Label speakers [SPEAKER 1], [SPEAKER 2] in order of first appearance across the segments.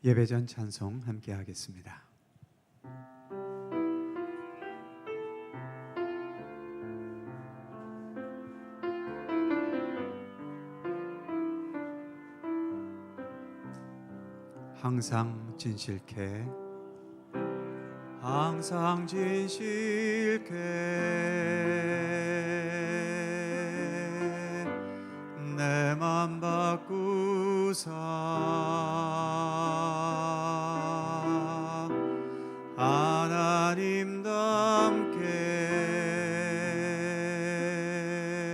[SPEAKER 1] 예배전 찬송 함께 하겠습니다. 항상 진실케 항상 진실케 내 맘 바꾸사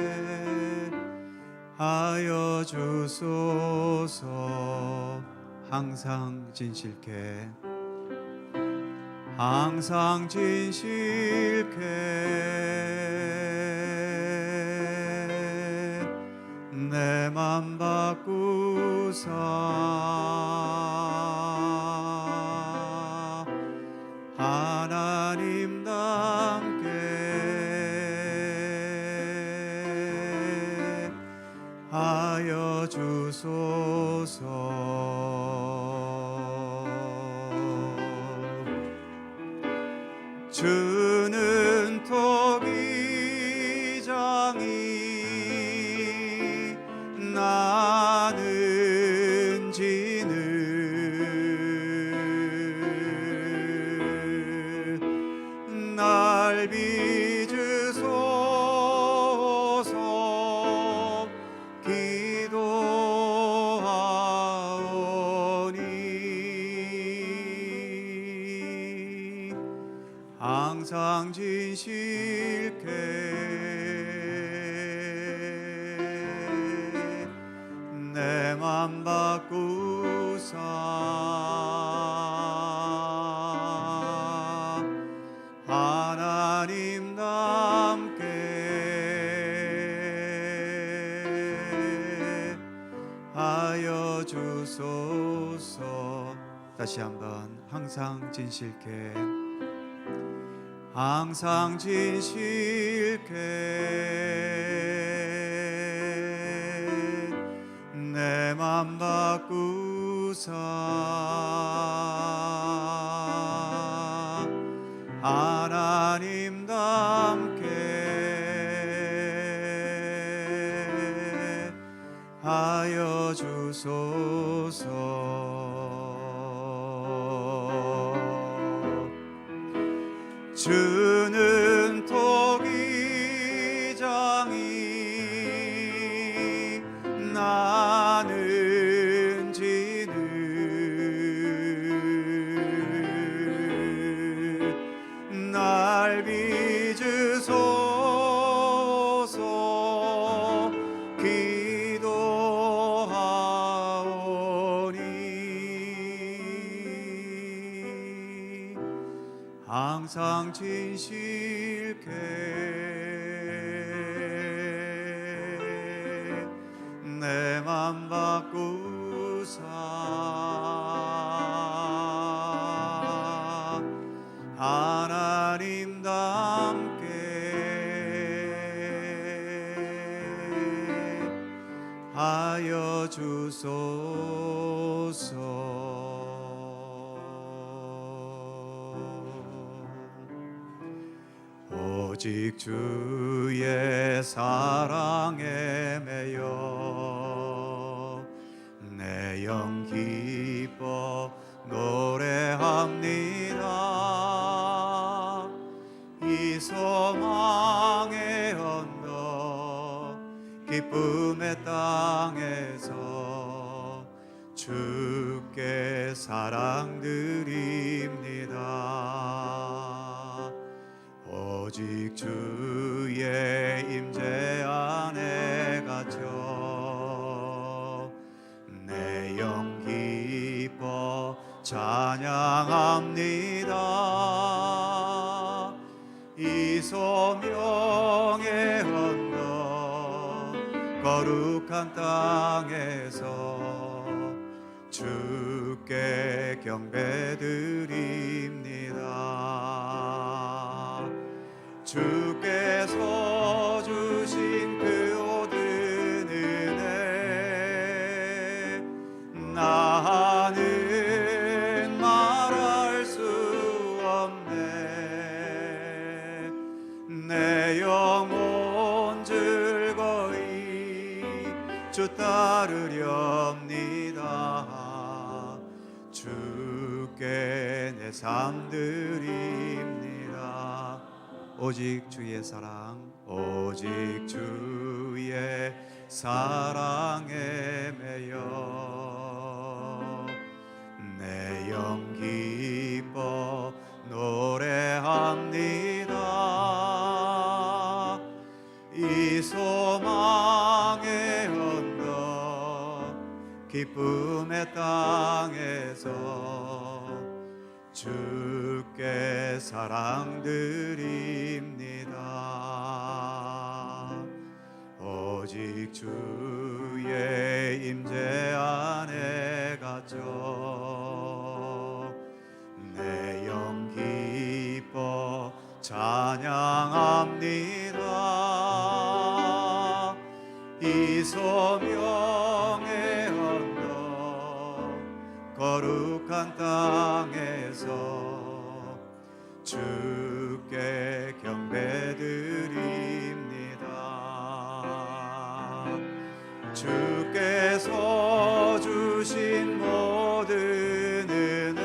[SPEAKER 1] 하나님답게 하여 주소서. 항상 진실케 항상 진실케 내 맘 바꾸사 하나님답게 하여 주소서. 주는 토기장이 나는 지는 날 빚으소서 기도하오니 항상 진실케 내 맘 바꾸사 하나님답게 하여 주소서. 다시 한번 항상 진실케 항상 진실케 내 맘 바꾸사 하나님답게 하여 주소서. 주는 토기장이 나는 지는 날 빚으소서 기도하오니 항상 진실케 내 맘 바꾸사 하나님답게 하여 주소서. 오직 주의 사랑에 매여 내 영 기뻐 노래합니다. 이 소망의 언덕 기쁨의 땅에서 주께 사랑드립니다. 오직 주의 임재 안에 갇혀 내 영 기뻐 찬양합니다. 이 소명의 언덕 거룩한 땅에서 주께 경배드립니다. 주께서 주신 그 모든 은혜 나는 따르렵니다. 주께 내 삶 드립니다. 오직 주의 사랑, 오직 주의 사랑에 매여 내 영 기뻐 노래합니다. 이 소망의 언덕 기쁨의 땅에서 주께 사랑 드립니다. 오직 주의 임재 안에 갇혀 내 영 기뻐 찬양합니다. 이 소명의 언덕 거룩한 땅에서 주께 경배드립니다. 주께서 주신 모든 은혜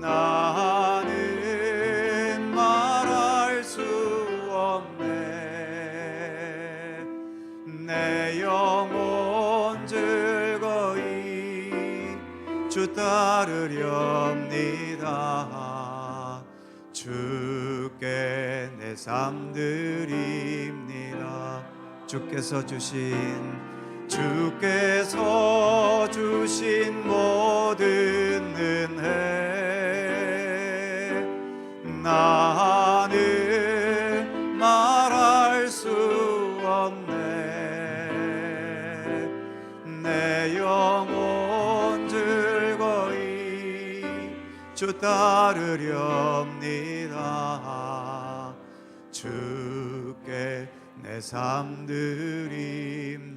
[SPEAKER 1] 나는 말할 수 없네. 내 영혼 즐거이 주 따르렵니다. 주께 내 삶 드립니다. 주께서 주신 모든 은혜 나는 말할 수 없네. 내 영혼 즐거이 주 따르렵니다. 주께 내 삶 드립니다.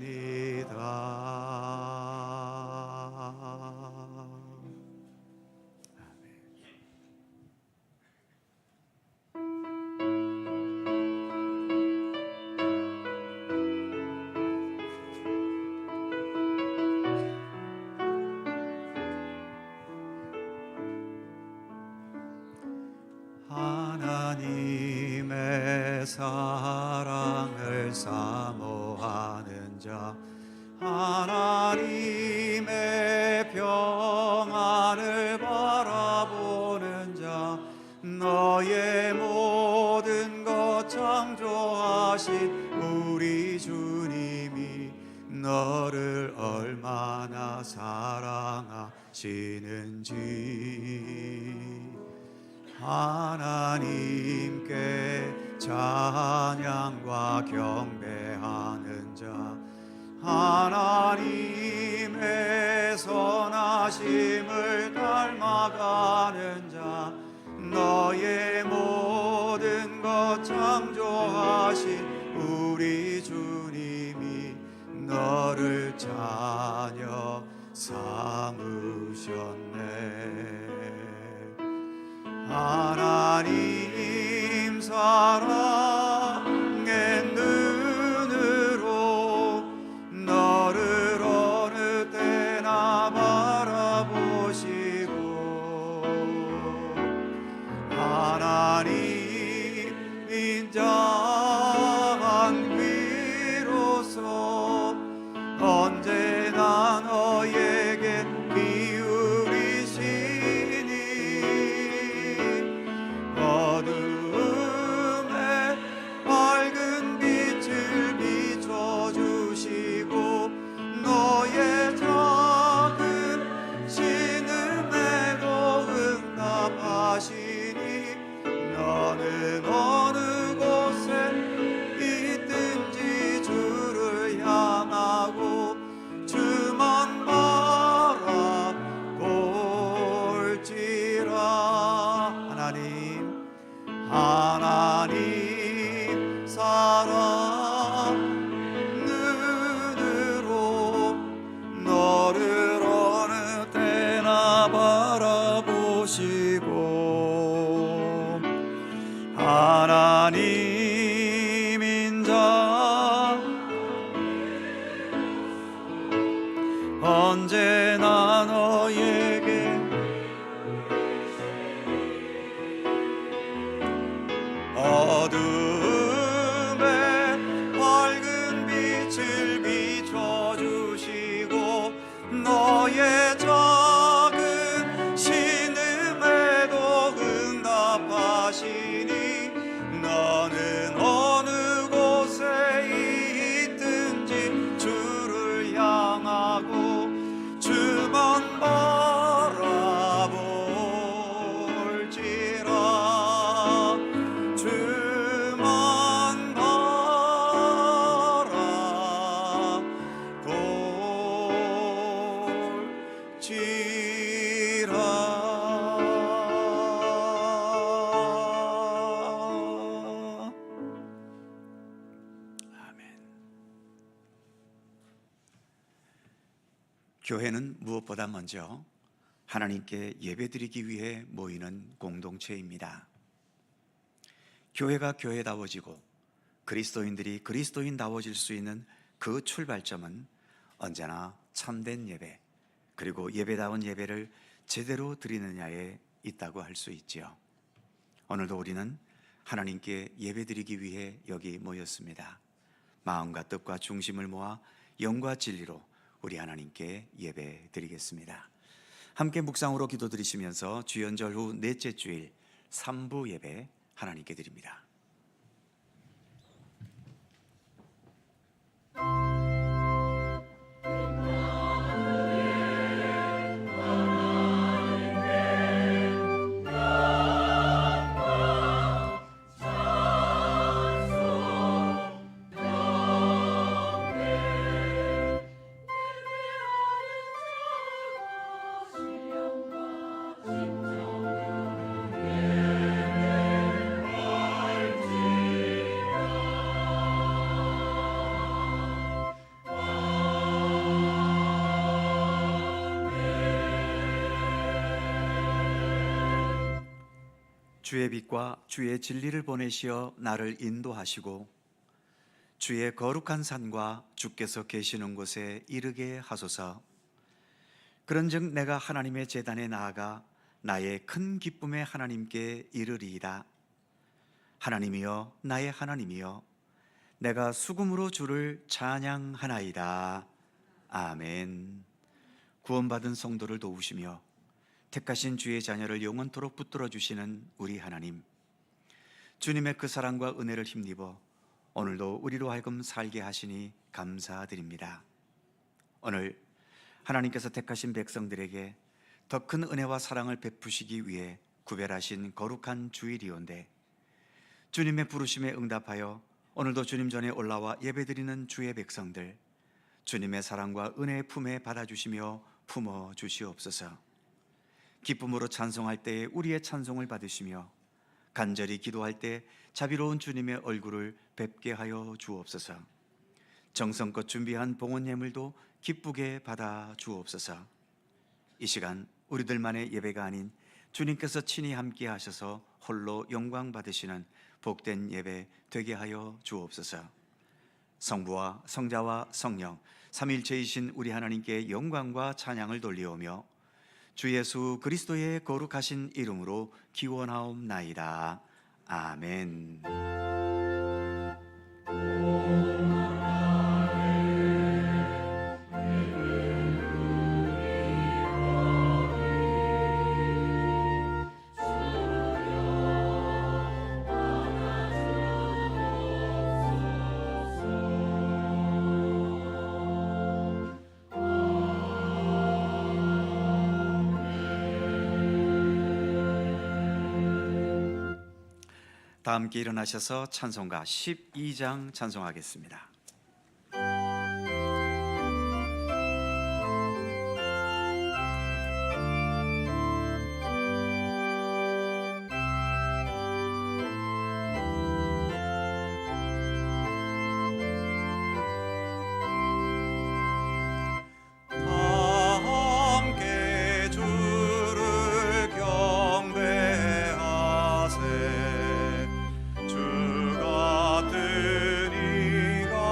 [SPEAKER 1] 하나님의 사랑을 사모하는 자, 하나님의 평안을 바라보는 자, 너의 모든 것 창조하신 우리 주님이 너를 얼마나 사랑하시는지 하나님께 찬양과 경배하는 자, 하나님의 선하심을 닮아가는 자, 너의 모든 것 창조하신 우리 주님이 너를 자녀 삼으셨네. 하나님 사랑의 눈으로 너를 어느 때나 바라보시고 하나님 인자한 귀로서 언제나 너에게 기울이시니 어둠에 언제나 너에게 어둠에 밝은 빛을 비춰주시고 너의 작은 신음에도 응답하시니 너는 어느 곳에 있든지 주를 향하고 주만 바라볼지라 주만 바라볼지라. 아멘. 교회는 무엇보다 먼저 하나님께 예배드리기 위해 모이는 공동체입니다. 교회가 교회다워지고 그리스도인들이 그리스도인다워질 수 있는 그 출발점은 언제나 참된 예배, 그리고 예배다운 예배를 제대로 드리느냐에 있다고 할 수 있지요. 오늘도 우리는 하나님께 예배드리기 위해 여기 모였습니다. 마음과 뜻과 중심을 모아 영과 진리로 우리 하나님께 예배드리겠습니다. 함께 묵상으로 기도드리시면서 주연절 후 넷째 주일 3부 예배 하나님께 드립니다. 주의 빛과 주의 진리를 보내시어 나를 인도하시고 주의 거룩한 산과 주께서 계시는 곳에 이르게 하소서. 그런즉 내가 하나님의 제단에 나아가 나의 큰 기쁨의 하나님께 이르리이다. 하나님이여, 나의 하나님이여, 내가 수금으로 주를 찬양하나이다. 아멘. 구원받은 성도를 도우시며 택하신 주의 자녀를 영원토록 붙들어 주시는 우리 하나님, 주님의 그 사랑과 은혜를 힘입어 오늘도 우리로 하여금 살게 하시니 감사드립니다. 오늘 하나님께서 택하신 백성들에게 더 큰 은혜와 사랑을 베푸시기 위해 구별하신 거룩한 주일이온데, 주님의 부르심에 응답하여 오늘도 주님 전에 올라와 예배드리는 주의 백성들, 주님의 사랑과 은혜의 품에 받아주시며 품어주시옵소서. 기쁨으로 찬송할 때에 우리의 찬송을 받으시며 간절히 기도할 때 자비로운 주님의 얼굴을 뵙게 하여 주옵소서. 정성껏 준비한 봉헌 예물도 기쁘게 받아 주옵소서. 이 시간 우리들만의 예배가 아닌 주님께서 친히 함께 하셔서 홀로 영광 받으시는 복된 예배 되게 하여 주옵소서. 성부와 성자와 성령 삼일체이신 우리 하나님께 영광과 찬양을 돌리오며 주 예수 그리스도의 거룩하신 이름으로 기원하옵나이다. 아멘. 다 함께 일어나셔서 찬송가 12장 찬송하겠습니다.
[SPEAKER 2] 주 같은 이가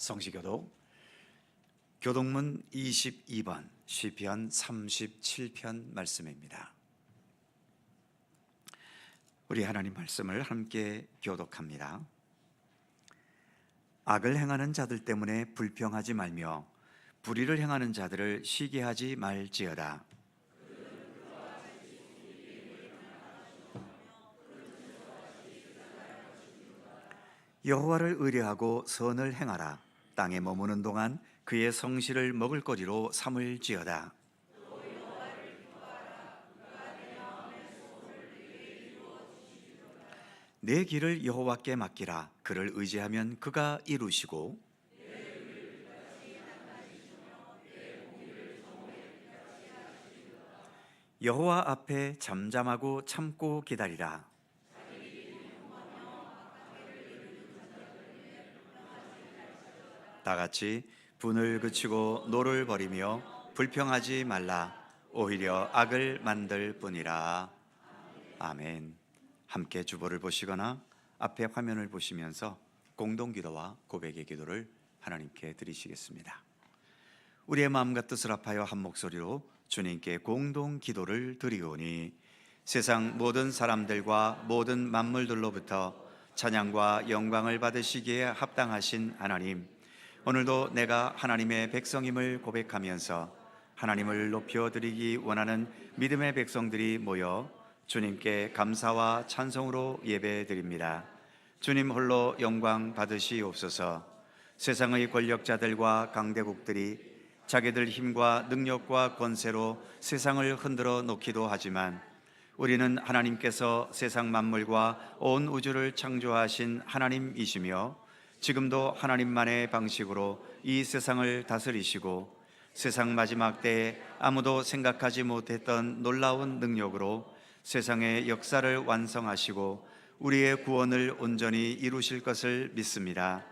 [SPEAKER 1] 성시교독 교독문 22번 시편 37편 말씀입니다. 우리 하나님 말씀을 함께 교독합니다. 악을 행하는 자들 때문에 불평하지 말며 불의를 행하는 자들을 시기하지 말지어다. 여호와를 의뢰하고 선을 행하라. 땅에 머무는 동안 그의 성실을 먹을거리로 삼을지어다. 내 길을 여호와께 맡기라. 그를 의지하면 그가 이루시고 여호와 앞에 잠잠하고 참고 기다리라. 다 같이 분을 그치고 노를 버리며 불평하지 말라. 오히려 악을 만들 뿐이라. 아멘. 함께 주보를 보시거나 앞에 화면을 보시면서 공동기도와 고백의 기도를 하나님께 드리시겠습니다. 우리의 마음과 뜻을 합하여 한 목소리로 주님께 공동기도를 드리오니 세상 모든 사람들과 모든 만물들로부터 찬양과 영광을 받으시기에 합당하신 하나님, 오늘도 내가 하나님의 백성임을 고백하면서 하나님을 높여드리기 원하는 믿음의 백성들이 모여 주님께 감사와 찬송으로 예배드립니다. 주님 홀로 영광 받으시옵소서. 세상의 권력자들과 강대국들이 자기들 힘과 능력과 권세로 세상을 흔들어 놓기도 하지만 우리는 하나님께서 세상 만물과 온 우주를 창조하신 하나님이시며 지금도 하나님만의 방식으로 이 세상을 다스리시고 세상 마지막 때에 아무도 생각하지 못했던 놀라운 능력으로 세상의 역사를 완성하시고 우리의 구원을 온전히 이루실 것을 믿습니다.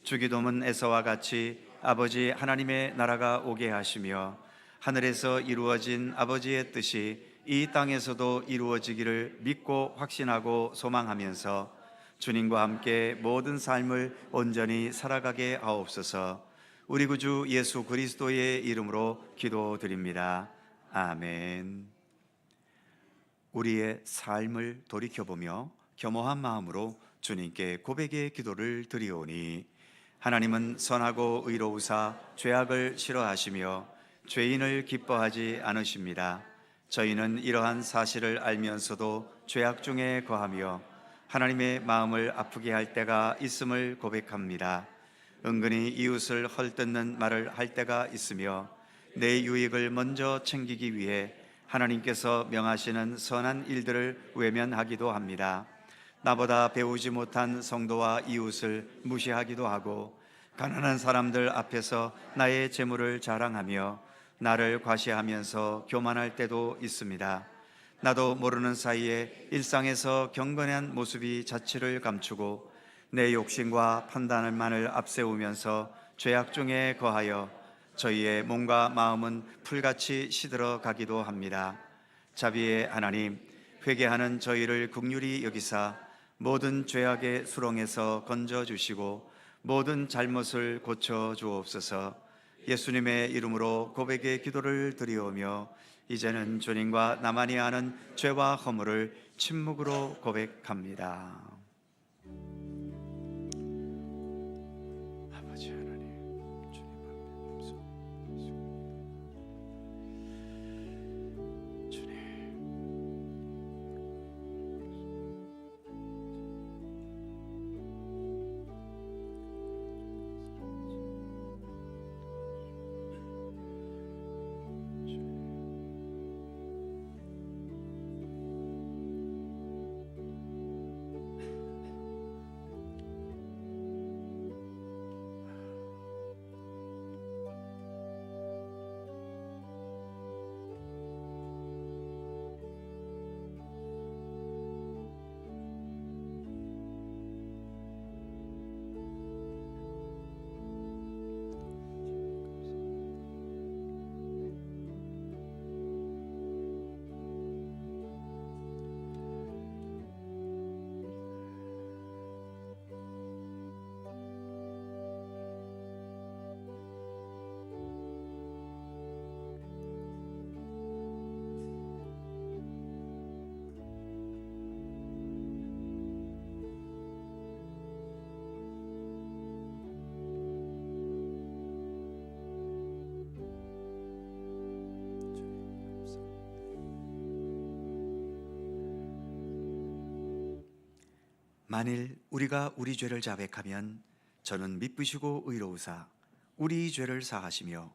[SPEAKER 1] 주기도문 에서와 같이 아버지 하나님의 나라가 오게 하시며 하늘에서 이루어진 아버지의 뜻이 이 땅에서도 이루어지기를 믿고 확신하고 소망하면서 주님과 함께 모든 삶을 온전히 살아가게 하옵소서. 우리 구주 예수 그리스도의 이름으로 기도드립니다. 아멘. 우리의 삶을 돌이켜보며 겸허한 마음으로 주님께 고백의 기도를 드리오니 하나님은 선하고 의로우사 죄악을 싫어하시며 죄인을 기뻐하지 않으십니다. 저희는 이러한 사실을 알면서도 죄악 중에 거하며 하나님의 마음을 아프게 할 때가 있음을 고백합니다. 은근히 이웃을 헐뜯는 말을 할 때가 있으며 내 유익을 먼저 챙기기 위해 하나님께서 명하시는 선한 일들을 외면하기도 합니다. 나보다 배우지 못한 성도와 이웃을 무시하기도 하고 가난한 사람들 앞에서 나의 재물을 자랑하며 나를 과시하면서 교만할 때도 있습니다. 나도 모르는 사이에 일상에서 경건한 모습이 자취를 감추고 내 욕심과 판단만을 앞세우면서 죄악 중에 거하여 저희의 몸과 마음은 풀같이 시들어 가기도 합니다. 자비의 하나님, 회개하는 저희를 긍휼히 여기사 모든 죄악의 수렁에서 건져주시고 모든 잘못을 고쳐주옵소서. 예수님의 이름으로 고백의 기도를 드리오며 이제는 주님과 나만이 아는 죄와 허물을 침묵으로 고백합니다. 아버지 하나님, 주님 앞에 주님, 만일 우리가 우리 죄를 자백하면 저는 미쁘시고 의로우사 우리 죄를 사하시며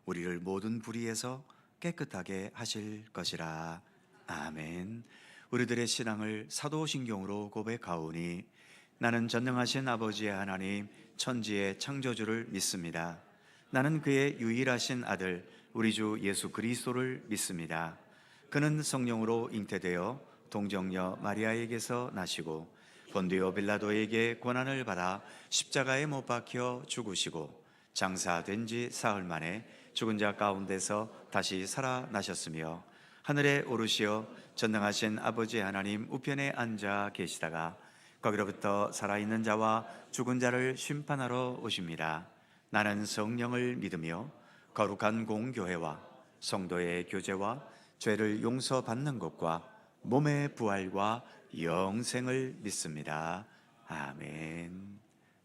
[SPEAKER 1] 우리를 모든 불의에서 깨끗하게 하실 것이라. 아멘. 우리들의 신앙을 사도신경으로 고백하오니 나는 전능하신 아버지의 하나님 천지의 창조주를 믿습니다. 나는 그의 유일하신 아들 우리 주 예수 그리스도를 믿습니다. 그는 성령으로 잉태되어 동정녀 마리아에게서 나시고 본디오 빌라도에게 고난을 받아 십자가에 못 박혀 죽으시고 장사된 지 사흘 만에 죽은 자 가운데서 다시 살아나셨으며 하늘에 오르시어 전능하신 아버지 하나님 우편에 앉아 계시다가 거기로부터 살아있는 자와 죽은 자를 심판하러 오십니다. 나는 성령을 믿으며 거룩한 공교회와 성도의 교제와 죄를 용서받는 것과 몸의 부활과 영생을 믿습니다. 아멘.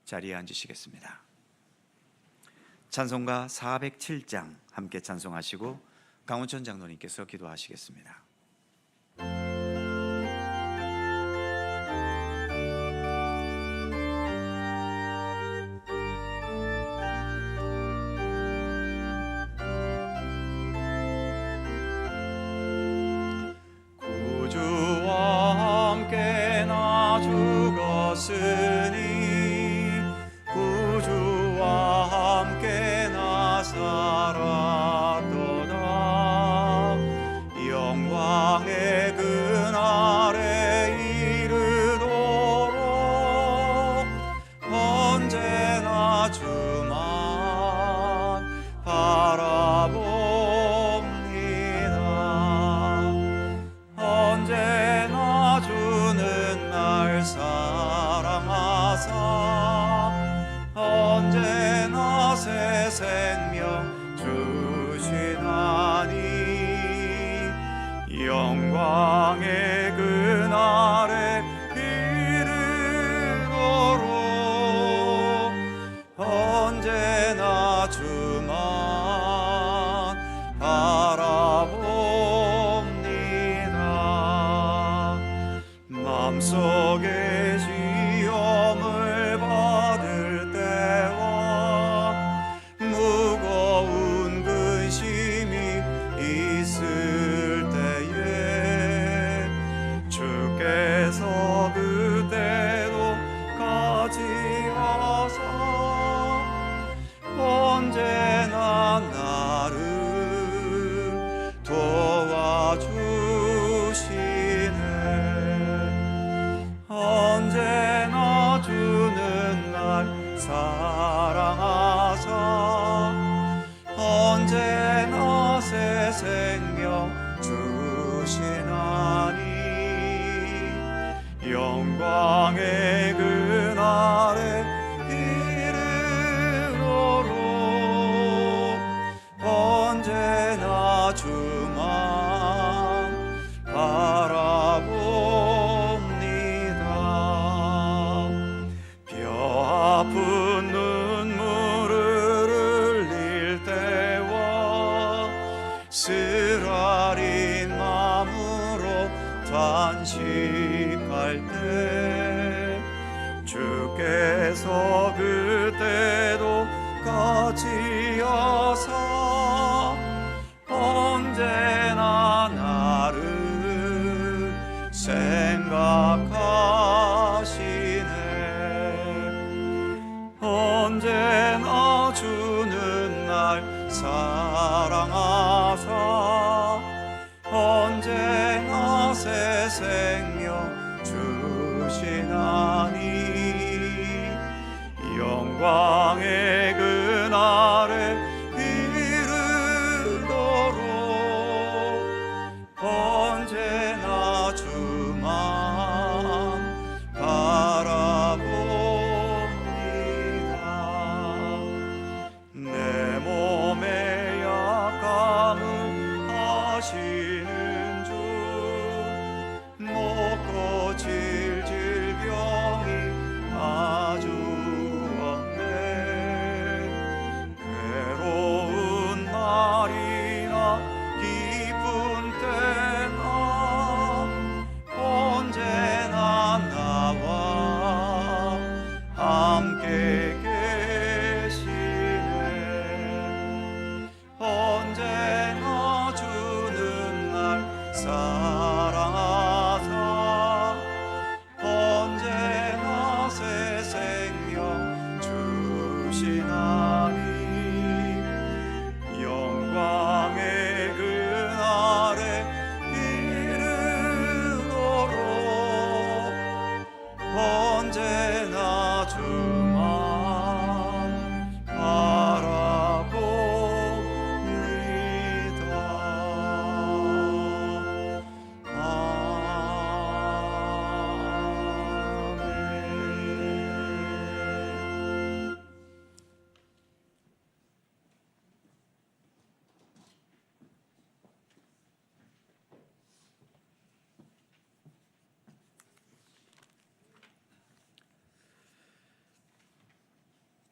[SPEAKER 1] 자리에 앉으시겠습니다. 찬송가 407장 함께 찬송하시고 강원천 장로님께서 기도하시겠습니다.
[SPEAKER 2] 구주와 함께 나 죽었으니 구주와 함께 나 살았도다. 영광의 그날에 이르도록 언제나 주만 바라봅니다. 언제나 주는 날 사랑하사 언제나 새 생명 주시나니 영광의 그날에 이르도록 언제나 주만 바라봅니다. 마음속에 시험을 받을 때와 무거운 근심이 있을 때에 주께서 그때도 같이하사 언제나 나를 도와주시네. 언제나 주는 날 사랑하사 언제나 새 생명 주시나니 영광의 그날에 이르도록 언제나 주만 바라봅니다. 뼈 아픈 눈물을 흘릴 때와 쓰라린 마음으로 단식할 때 주께서 그때도 같이하사 언제나 나를 생각하시네. 언제나 주는 날 사랑하사 언제나 새 생명 주시나니 영광의 그날에 이르도록 언제나 주만 바라봅니다. 내 몸의 약함을 아시는 주 못 고칠 질병이 아주 없네. 괴로운 날이나 기쁜 때나 언제나 나와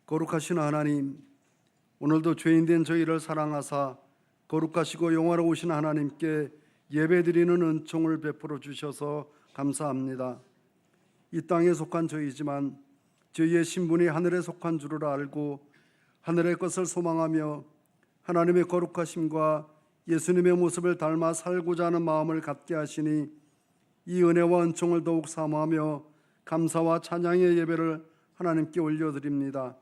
[SPEAKER 3] 거룩하신 하나님, 오늘도 죄인된 저희를 사랑하사 거룩하시고 영화로우신 하나님께 예배드리는 은총을 베풀어 주셔서 감사합니다. 이 땅에 속한 저희지만 저희의 신분이 하늘에 속한 줄을 알고 하늘의 것을 소망하며 하나님의 거룩하심과 예수님의 모습을 닮아 살고자 하는 마음을 갖게 하시니 이 은혜와 은총을 더욱 사모하며 감사와 찬양의 예배를 하나님께 올려드립니다.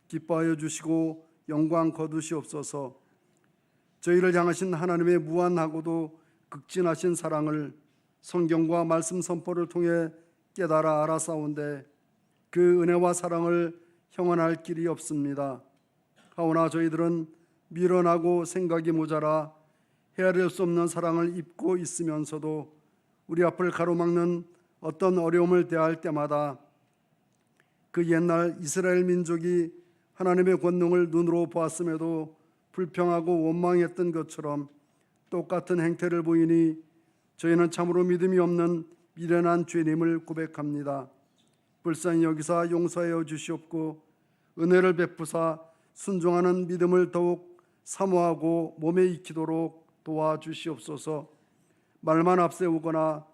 [SPEAKER 3] 기뻐하여 주시고 영광 거두시옵소서. 저희를 향하신 하나님의 무한하고도 극진하신 사랑을 성경과 말씀 선포를 통해 깨달아 알아싸운데 그 은혜와 사랑을 형언할 길이 없습니다. 하오나 저희들은 미련하고 생각이 모자라 헤아릴 수 없는 사랑을 입고 있으면서도 우리 앞을 가로막는 어떤 어려움을 대할 때마다 그 옛날 이스라엘 민족이 하나님의 권능을 눈으로 보았음에도 불평하고 원망했던 것처럼 똑같은 행태를 보이니 저희는 참으로 믿음이 없는 미련한 죄님을 고백합니다. 불쌍히 여기사 용서하여 주시옵고 은혜를 베푸사 순종하는 믿음을 더욱 사모하고 몸에 익히도록 도와주시옵소서. 말만 앞세우거나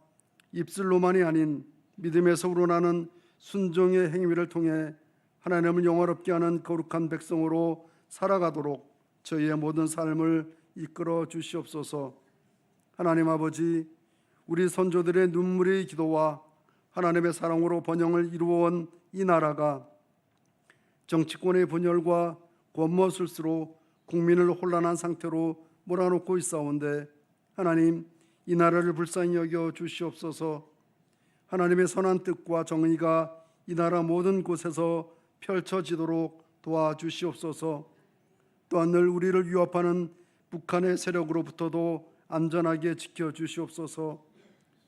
[SPEAKER 3] 입술로만이 아닌 믿음에서 우러나는 순종의 행위를 통해 하나님을 영화롭게 하는 거룩한 백성으로 살아가도록 저희의 모든 삶을 이끌어 주시옵소서. 하나님 아버지, 우리 선조들의 눈물의 기도와 하나님의 사랑으로 번영을 이루어온 이 나라가 정치권의 분열과 권모술수로 국민을 혼란한 상태로 몰아놓고 있사온데 하나님, 이 나라를 불쌍히 여겨 주시옵소서. 하나님의 선한 뜻과 정의가 이 나라 모든 곳에서 펼쳐지도록 도와주시옵소서. 또한 늘 우리를 위협하는 북한의 세력으로부터도 안전하게 지켜주시옵소서.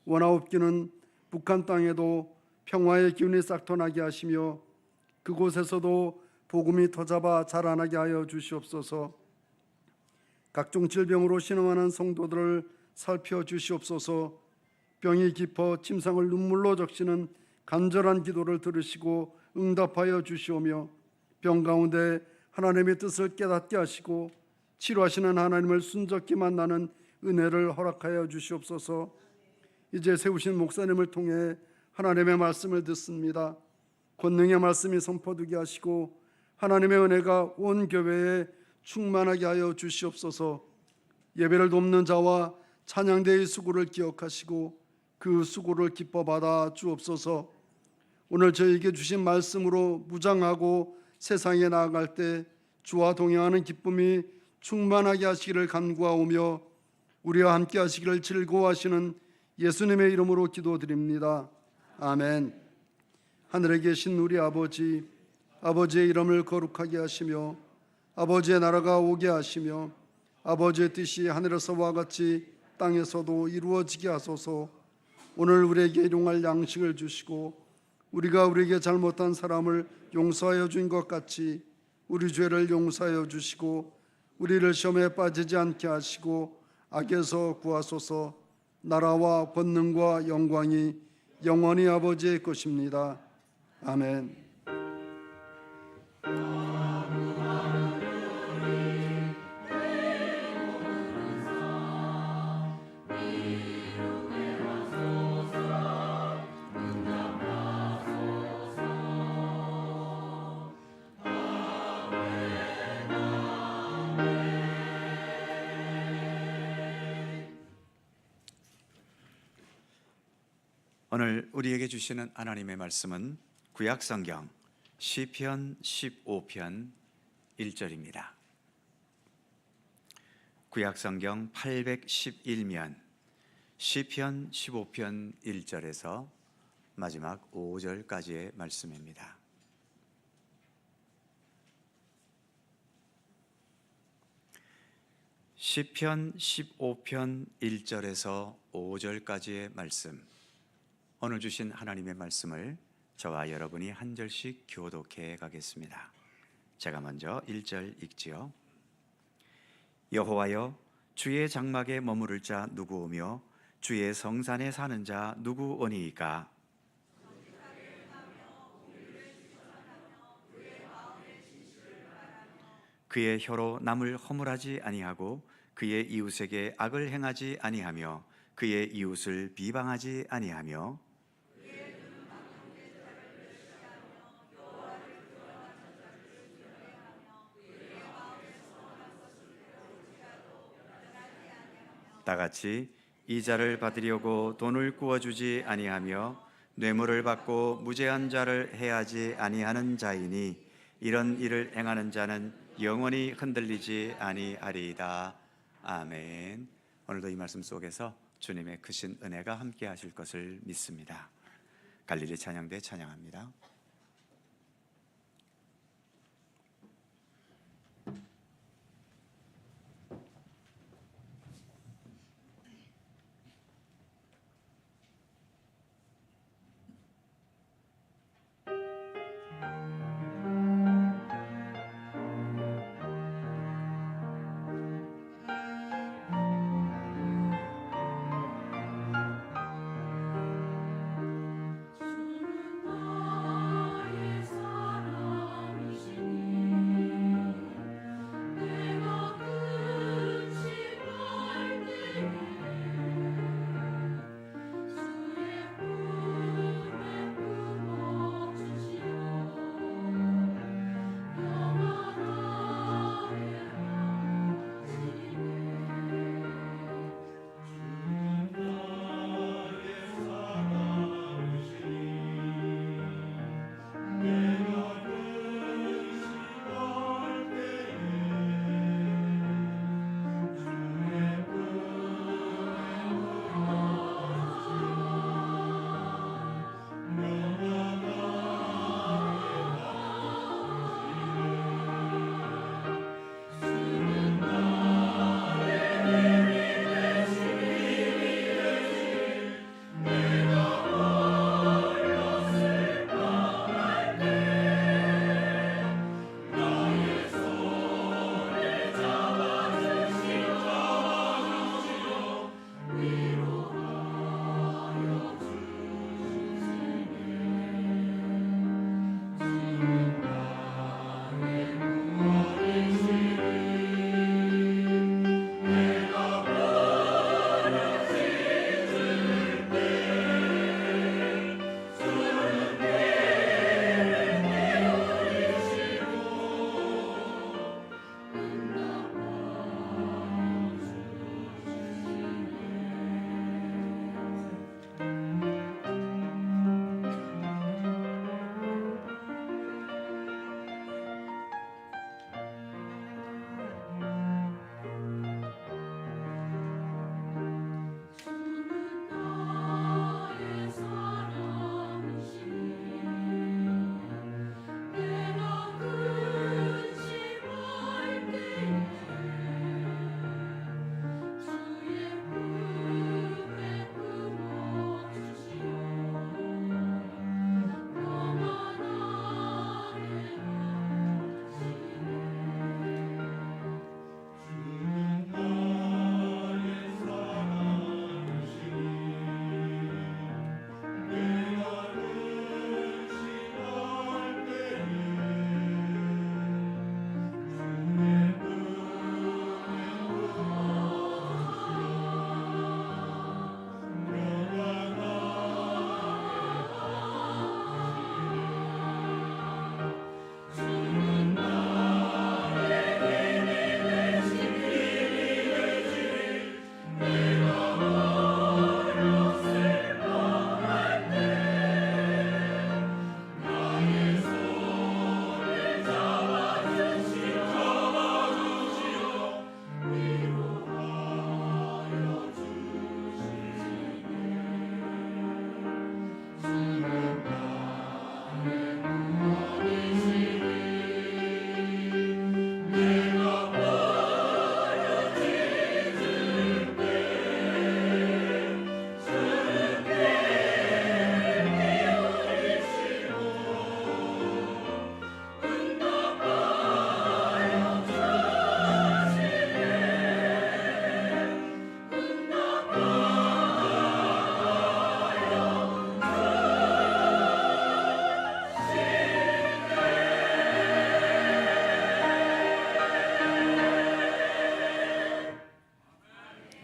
[SPEAKER 3] 원하옵기는 북한 땅에도 평화의 기운이 싹터나게 하시며 그곳에서도 복음이 터잡아 자라나게 하여 주시옵소서. 각종 질병으로 신음하는 성도들을 살펴주시옵소서. 병이 깊어 침상을 눈물로 적시는 간절한 기도를 들으시고 응답하여 주시오며 병 가운데 하나님의 뜻을 깨닫게 하시고 치료하시는 하나님을 순적히 만나는 은혜를 허락하여 주시옵소서. 이제 세우신 목사님을 통해 하나님의 말씀을 듣습니다. 권능의 말씀이 선포되게 하시고 하나님의 은혜가 온 교회에 충만하게 하여 주시옵소서. 예배를 돕는 자와 찬양대의 수고를 기억하시고 그 수고를 기뻐 받아 주옵소서. 오늘 저희에게 주신 말씀으로 무장하고 세상에 나아갈 때 주와 동행하는 기쁨이 충만하게 하시기를 간구하오며 우리와 함께 하시기를 즐거워하시는 예수님의 이름으로 기도드립니다. 아멘. 하늘에 계신 우리 아버지, 아버지의 이름을 거룩하게 하시며 아버지의 나라가 오게 하시며 아버지의 뜻이 하늘에서와 같이 땅에서도 이루어지게 하소서. 오늘 우리에게 일용할 양식을 주시고 우리가 우리에게 잘못한 사람을 용서하여 준 것 같이 우리 죄를 용서하여 주시고 우리를 시험에 빠지지 않게 하시고 악에서 구하소서. 나라와 권능과 영광이 영원히 아버지의 것입니다. 아멘.
[SPEAKER 1] 오늘 우리에게 주시는 하나님의 말씀은 구약성경 시편 15편 1절입니다. 구약성경 811면 시편 15편 1절에서 마지막 5절까지의 말씀입니다. 시편 15편 1절에서 5절까지의 말씀, 오늘 주신 하나님의 말씀을 저와 여러분이 한 절씩 교독해 가겠습니다. 제가 먼저 1절 읽지요. 여호와여, 주의 장막에 머무를 자 누구오며 주의 성산에 사는 자 누구오니이까? 그의 혀로 남을 허물하지 아니하고 그의 이웃에게 악을 행하지 아니하며 그의 이웃을 비방하지 아니하며 다같이 이자를 받으려고 돈을 구워주지 아니하며 뇌물을 받고 무죄한 자를 해하지 아니하는 자이니 이런 일을 행하는 자는 영원히 흔들리지 아니하리이다. 아멘. 오늘도 이 말씀 속에서 주님의 크신 은혜가 함께 하실 것을 믿습니다. 갈릴리 찬양대 찬양합니다.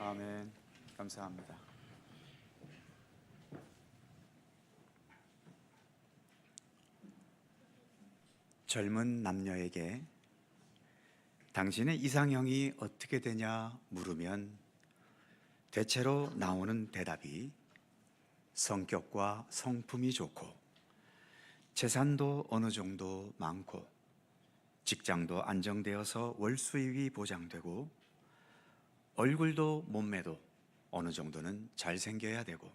[SPEAKER 2] 아멘. 감사합니다.
[SPEAKER 1] 젊은 남녀에게 당신의 이상형이 어떻게 되냐 물으면 대체로 나오는 대답이 성격과 성품이 좋고 재산도 어느 정도 많고 직장도 안정되어서 월 수입이 보장되고 얼굴도 몸매도 어느 정도는 잘생겨야 되고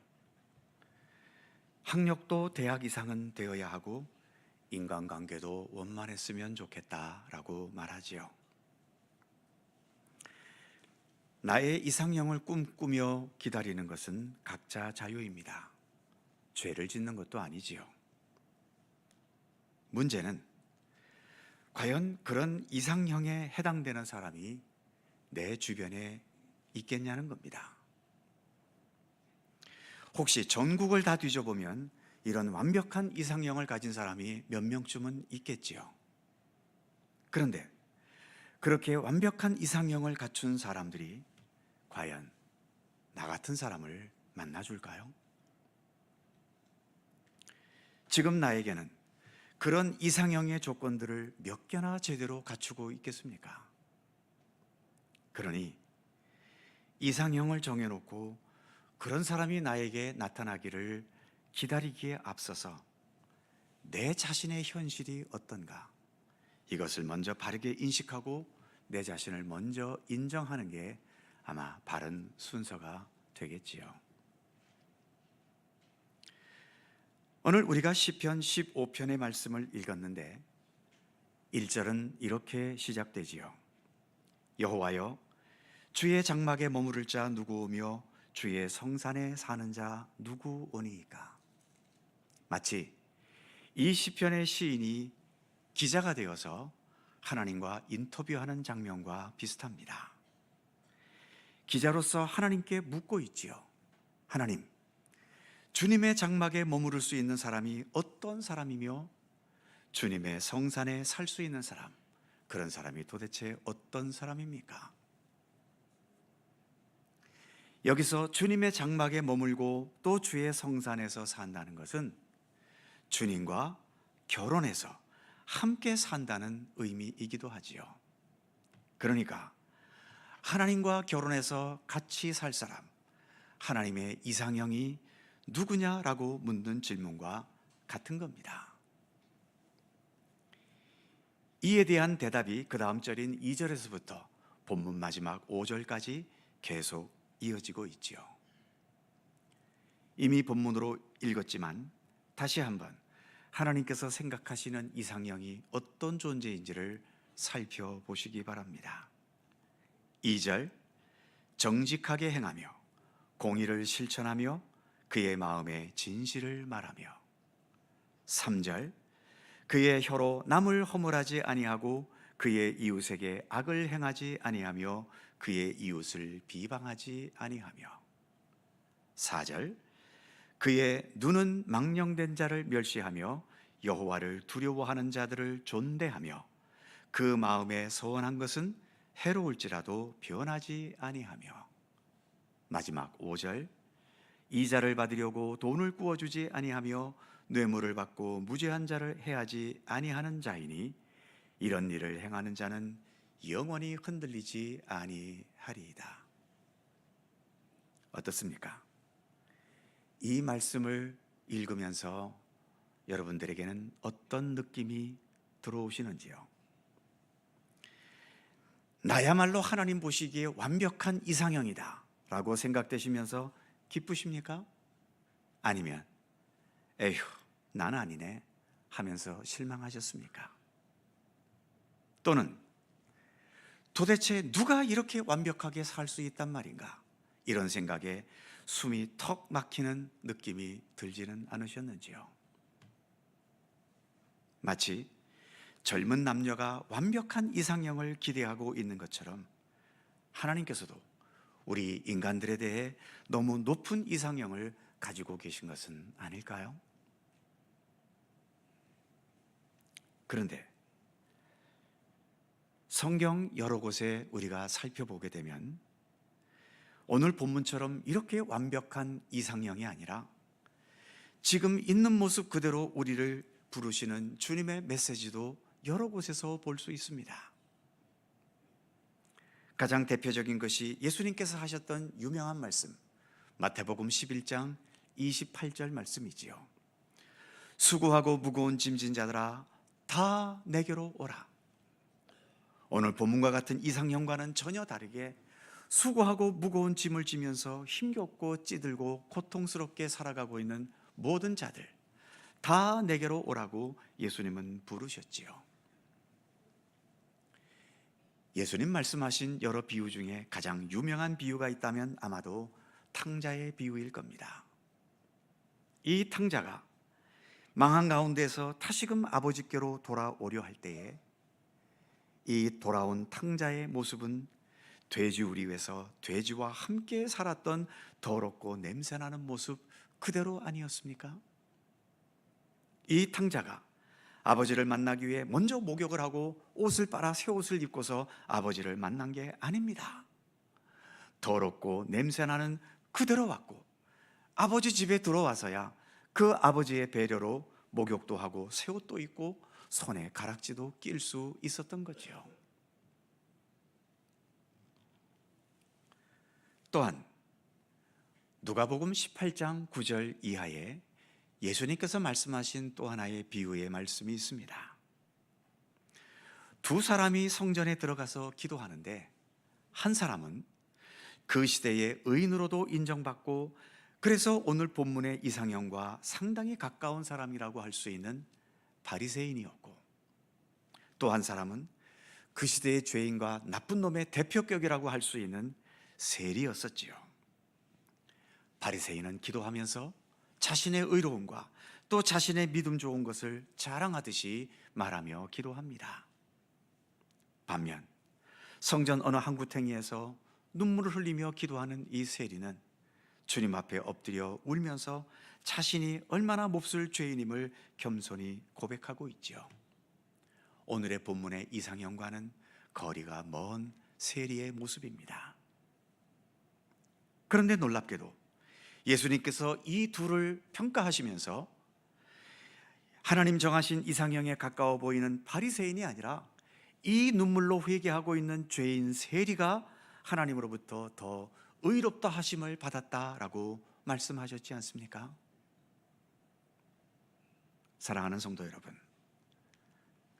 [SPEAKER 1] 학력도 대학 이상은 되어야 하고 인간관계도 원만했으면 좋겠다라고 말하지요. 나의 이상형을 꿈꾸며 기다리는 것은 각자 자유입니다. 죄를 짓는 것도 아니지요. 문제는 과연 그런 이상형에 해당되는 사람이 내 주변에 있겠냐는 겁니다. 혹시 전국을 다 뒤져보면 이런 완벽한 이상형을 가진 사람이 몇 명쯤은 있겠지요. 그런데 그렇게 완벽한 이상형을 갖춘 사람들이 과연 나 같은 사람을 만나줄까요? 지금 나에게는 그런 이상형의 조건들을 몇 개나 제대로 갖추고 있겠습니까? 그러니 이상형을 정해놓고 그런 사람이 나에게 나타나기를 기다리기에 앞서서 내 자신의 현실이 어떤가, 이것을 먼저 바르게 인식하고 내 자신을 먼저 인정하는 게 아마 바른 순서가 되겠지요. 오늘 우리가 시편 15편의 말씀을 읽었는데 1절은 이렇게 시작되지요. 여호와여, 주의 장막에 머무를 자 누구오며 주의 성산에 사는 자 누구오니이까. 마치 이 시편의 시인이 기자가 되어서 하나님과 인터뷰하는 장면과 비슷합니다. 기자로서 하나님께 묻고 있지요. 하나님, 주님의 장막에 머무를 수 있는 사람이 어떤 사람이며 주님의 성산에 살 수 있는 사람, 그런 사람이 도대체 어떤 사람입니까? 여기서 주님의 장막에 머물고 또 주의 성산에서 산다는 것은 주님과 결혼해서 함께 산다는 의미이기도 하지요. 그러니까 하나님과 결혼해서 같이 살 사람, 하나님의 이상형이 누구냐라고 묻는 질문과 같은 겁니다. 이에 대한 대답이 그 다음 절인 2절에서부터 본문 마지막 5절까지 계속 이어지고 있지요. 이미 본문으로 읽었지만 다시 한번 하나님께서 생각하시는 이상형이 어떤 존재인지를 살펴보시기 바랍니다. 2절, 정직하게 행하며 공의를 실천하며 그의 마음에 진실을 말하며. 3절, 그의 혀로 남을 허물하지 아니하고 그의 이웃에게 악을 행하지 아니하며 그의 이웃을 비방하지 아니하며. 4절, 그의 눈은 망령된 자를 멸시하며 여호와를 두려워하는 자들을 존대하며 그 마음에 서원한 것은 해로울지라도 변하지 아니하며. 마지막 5절, 이자를 받으려고 돈을 구워주지 아니하며 뇌물을 받고 무죄한 자를 해하지 아니하는 자이니 이런 일을 행하는 자는 영원히 흔들리지 아니하리이다. 어떻습니까? 이 말씀을 읽으면서 여러분들에게는 어떤 느낌이 들어오시는지요? 나야말로 하나님 보시기에 완벽한 이상형이다 라고 생각되시면서 기쁘십니까? 아니면 에휴, 난 아니네 하면서 실망하셨습니까? 또는 도대체 누가 이렇게 완벽하게 살 수 있단 말인가? 이런 생각에 숨이 턱 막히는 느낌이 들지는 않으셨는지요? 마치 젊은 남녀가 완벽한 이상형을 기대하고 있는 것처럼 하나님께서도 우리 인간들에 대해 너무 높은 이상형을 가지고 계신 것은 아닐까요? 그런데 성경 여러 곳에 우리가 살펴보게 되면 오늘 본문처럼 이렇게 완벽한 이상형이 아니라 지금 있는 모습 그대로 우리를 부르시는 주님의 메시지도 여러 곳에서 볼 수 있습니다. 가장 대표적인 것이 예수님께서 하셨던 유명한 말씀, 마태복음 11장 28절 말씀이지요. 수고하고 무거운 짐진 자들아 다 내게로 오라. 오늘 본문과 같은 이상형과는 전혀 다르게 수고하고 무거운 짐을 지면서 힘겹고 찌들고 고통스럽게 살아가고 있는 모든 자들 다 내게로 오라고 예수님은 부르셨지요. 예수님 말씀하신 여러 비유 중에 가장 유명한 비유가 있다면 아마도 탕자의 비유일 겁니다. 이 탕자가 망한 가운데서 다시금 아버지께로 돌아오려 할 때에 이 돌아온 탕자의 모습은 돼지우리 위에서 돼지와 함께 살았던 더럽고 냄새나는 모습 그대로 아니었습니까? 이 탕자가 아버지를 만나기 위해 먼저 목욕을 하고 옷을 빨아 새 옷을 입고서 아버지를 만난 게 아닙니다. 더럽고 냄새나는 그대로 왔고 아버지 집에 들어와서야 그 아버지의 배려로 목욕도 하고 새 옷도 입고 손에 가락지도 낄 수 있었던 거죠. 또한 누가복음 18장 9절 이하에 예수님께서 말씀하신 또 하나의 비유의 말씀이 있습니다. 두 사람이 성전에 들어가서 기도하는데 한 사람은 그 시대의 의인으로도 인정받고 그래서 오늘 본문의 이상형과 상당히 가까운 사람이라고 할 수 있는 바리새인이었고, 또 한 사람은 그 시대의 죄인과 나쁜 놈의 대표격이라고 할 수 있는 세리였었지요. 바리새인은 기도하면서 자신의 의로움과 또 자신의 믿음 좋은 것을 자랑하듯이 말하며 기도합니다. 반면 성전 어느 한 구탱이에서 눈물을 흘리며 기도하는 이 세리는 주님 앞에 엎드려 울면서 자신이 얼마나 몹쓸 죄인임을 겸손히 고백하고 있지요. 오늘의 본문의 이상형과는 거리가 먼 세리의 모습입니다. 그런데 놀랍게도 예수님께서 이 둘을 평가하시면서 하나님 정하신 이상형에 가까워 보이는 바리새인이 아니라 이 눈물로 회개하고 있는 죄인 세리가 하나님으로부터 더 의롭다 하심을 받았다라고 말씀하셨지 않습니까? 사랑하는 성도 여러분,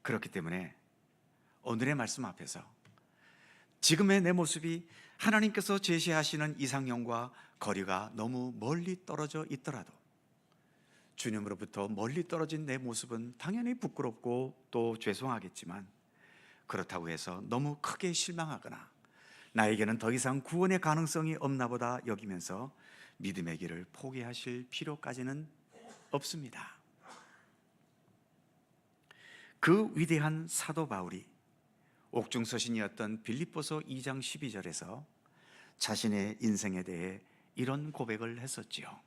[SPEAKER 1] 그렇기 때문에 오늘의 말씀 앞에서 지금의 내 모습이 하나님께서 제시하시는 이상형과 거리가 너무 멀리 떨어져 있더라도 주님으로부터 멀리 떨어진 내 모습은 당연히 부끄럽고 또 죄송하겠지만, 그렇다고 해서 너무 크게 실망하거나 나에게는 더 이상 구원의 가능성이 없나 보다 여기면서 믿음의 길을 포기하실 필요까지는 없습니다. 그 위대한 사도 바울이 옥중서신이었던 빌립보서 2장 12절에서 자신의 인생에 대해 이런 고백을 했었지요.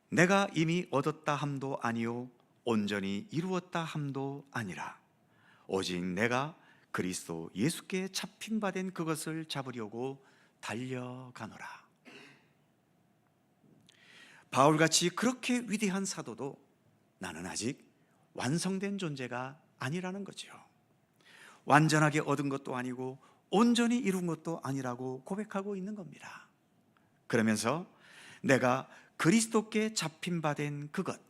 [SPEAKER 1] 내가 이미 얻었다 함도 아니요 온전히 이루었다 함도 아니라 오직 내가 그리스도 예수께 잡힌 바 된 그것을 잡으려고 달려가노라. 바울같이 그렇게 위대한 사도도 나는 아직 완성된 존재가 아니라는 거죠. 완전하게 얻은 것도 아니고 온전히 이룬 것도 아니라고 고백하고 있는 겁니다. 그러면서 내가 그리스도께 잡힌 바 된 그것,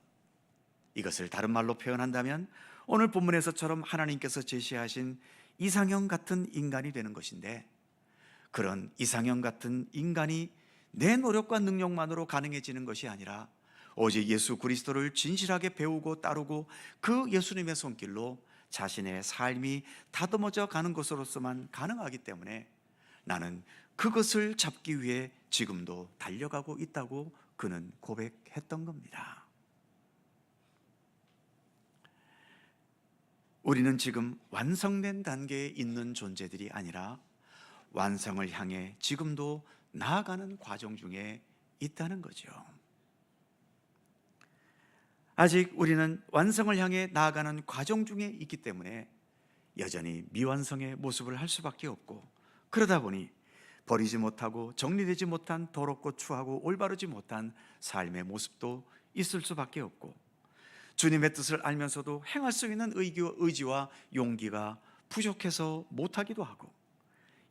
[SPEAKER 1] 이것을 다른 말로 표현한다면 오늘 본문에서처럼 하나님께서 제시하신 이상형 같은 인간이 되는 것인데, 그런 이상형 같은 인간이 내 노력과 능력만으로 가능해지는 것이 아니라 오직 예수 그리스도를 진실하게 배우고 따르고 그 예수님의 손길로 자신의 삶이 다듬어져 가는 것으로서만 가능하기 때문에 나는 그것을 잡기 위해 지금도 달려가고 있다고 그는 고백했던 겁니다. 우리는 지금 완성된 단계에 있는 존재들이 아니라 완성을 향해 지금도 나아가는 과정 중에 있다는 거죠. 아직 우리는 완성을 향해 나아가는 과정 중에 있기 때문에 여전히 미완성의 모습을 할 수밖에 없고, 그러다 보니 버리지 못하고 정리되지 못한 더럽고 추하고 올바르지 못한 삶의 모습도 있을 수밖에 없고, 주님의 뜻을 알면서도 행할 수 있는 의지와 용기가 부족해서 못하기도 하고,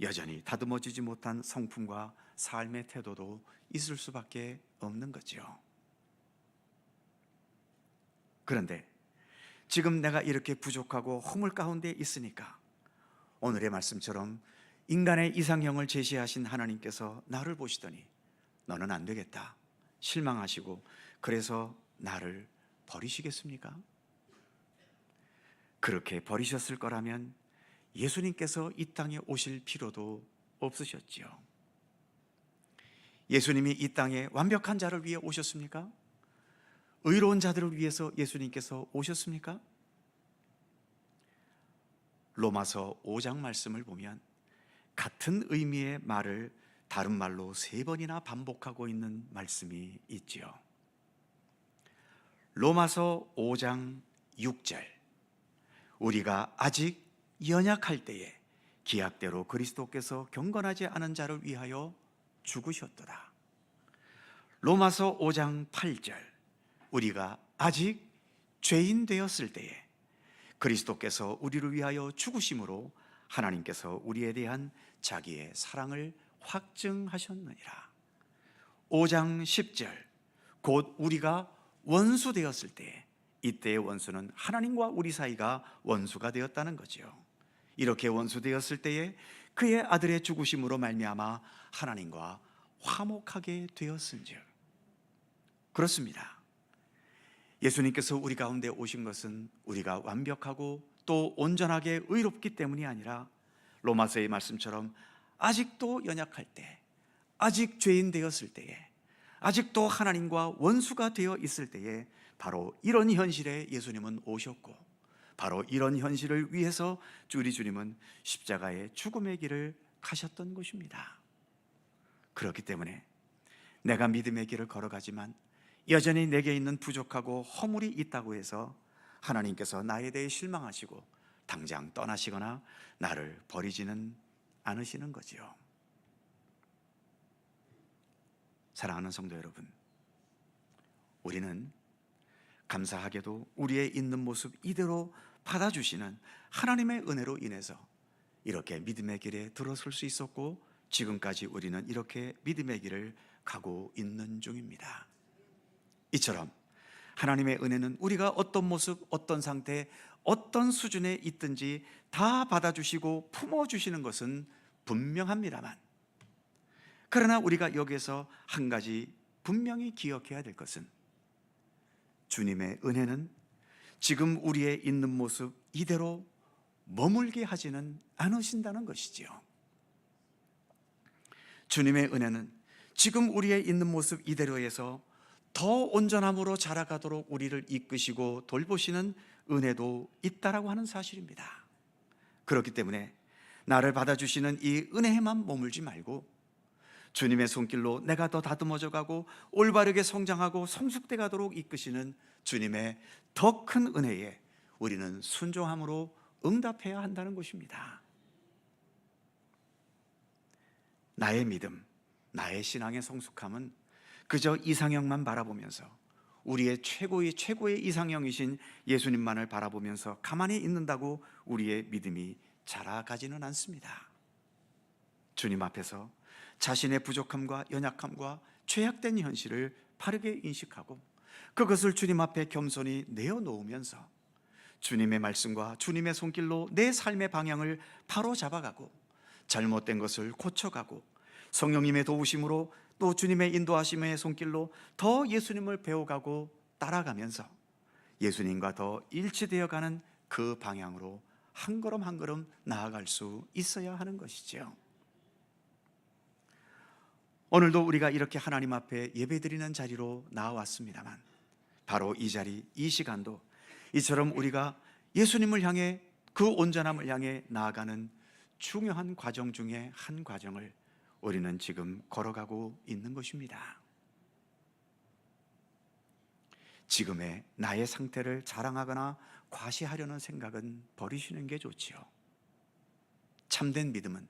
[SPEAKER 1] 여전히 다듬어지지 못한 성품과 삶의 태도도 있을 수밖에 없는 거죠. 그런데 지금 내가 이렇게 부족하고 허물 가운데 있으니까 오늘의 말씀처럼 인간의 이상형을 제시하신 하나님께서 나를 보시더니 너는 안 되겠다 실망하시고 그래서 나를 버리시겠습니까? 그렇게 버리셨을 거라면 예수님께서 이 땅에 오실 필요도 없으셨지요. 예수님이 이 땅에 완벽한 자를 위해 오셨습니까? 의로운 자들을 위해서 예수님께서 오셨습니까? 로마서 5장 말씀을 보면 같은 의미의 말을 다른 말로 3번이나 반복하고 있는 말씀이 있지요. 로마서 5장 6절, 우리가 아직 연약할 때에 기약대로 그리스도께서 경건하지 않은 자를 위하여 죽으셨도다. 로마서 5장 8절, 우리가 아직 죄인 되었을 때에 그리스도께서 우리를 위하여 죽으심으로 하나님께서 우리에 대한 자기의 사랑을 확증하셨느니라. 5장 10절, 곧 우리가 원수 되었을 때에, 이때의 원수는 하나님과 우리 사이가 원수가 되었다는 거죠. 이렇게 원수 되었을 때에 그의 아들의 죽으심으로 말미암아 하나님과 화목하게 되었은즉. 그렇습니다. 예수님께서 우리 가운데 오신 것은 우리가 완벽하고 또 온전하게 의롭기 때문이 아니라 로마서의 말씀처럼 아직도 연약할 때, 아직 죄인 되었을 때에, 아직도 하나님과 원수가 되어 있을 때에 바로 이런 현실에 예수님은 오셨고, 바로 이런 현실을 위해서 우리 주님은 십자가의 죽음의 길을 가셨던 것입니다. 그렇기 때문에 내가 믿음의 길을 걸어가지만 여전히 내게 있는 부족하고 허물이 있다고 해서 하나님께서 나에 대해 실망하시고 당장 떠나시거나 나를 버리지는 않으시는 거지요. 사랑하는 성도 여러분, 우리는 감사하게도 우리의 있는 모습 이대로 받아주시는 하나님의 은혜로 인해서 이렇게 믿음의 길에 들어설 수 있었고, 지금까지 우리는 이렇게 믿음의 길을 가고 있는 중입니다. 이처럼 하나님의 은혜는 우리가 어떤 모습, 어떤 상태, 어떤 수준에 있든지 다 받아주시고 품어주시는 것은 분명합니다만, 그러나 우리가 여기에서 한 가지 분명히 기억해야 될 것은, 주님의 은혜는 지금 우리의 있는 모습 이대로 머물게 하지는 않으신다는 것이지요. 주님의 은혜는 지금 우리의 있는 모습 이대로에서 더 온전함으로 자라가도록 우리를 이끄시고 돌보시는 은혜도 있다라고 하는 사실입니다. 그렇기 때문에 나를 받아주시는 이 은혜에만 머물지 말고 주님의 손길로 내가 더 다듬어져 가고 올바르게 성장하고 성숙돼 가도록 이끄시는 주님의 더 큰 은혜에 우리는 순종함으로 응답해야 한다는 것입니다. 나의 믿음, 나의 신앙의 성숙함은 그저 이상형만 바라보면서, 우리의 최고의 이상형이신 예수님만을 바라보면서 가만히 있는다고 우리의 믿음이 자라가지는 않습니다. 주님 앞에서 자신의 부족함과 연약함과 죄악된 현실을 바르게 인식하고 그것을 주님 앞에 겸손히 내어놓으면서 주님의 말씀과 주님의 손길로 내 삶의 방향을 바로 잡아가고 잘못된 것을 고쳐가고 성령님의 도우심으로 또 주님의 인도하심의 손길로 더 예수님을 배워가고 따라가면서 예수님과 더 일치되어가는 그 방향으로 한 걸음 한 걸음 나아갈 수 있어야 하는 것이죠. 오늘도 우리가 이렇게 하나님 앞에 예배드리는 자리로 나와왔습니다만, 바로 이 자리, 이 시간도 이처럼 우리가 예수님을 향해, 그 온전함을 향해 나아가는 중요한 과정 중에 한 과정을 우리는 지금 걸어가고 있는 것입니다. 지금의 나의 상태를 자랑하거나 과시하려는 생각은 버리시는 게 좋지요. 참된 믿음은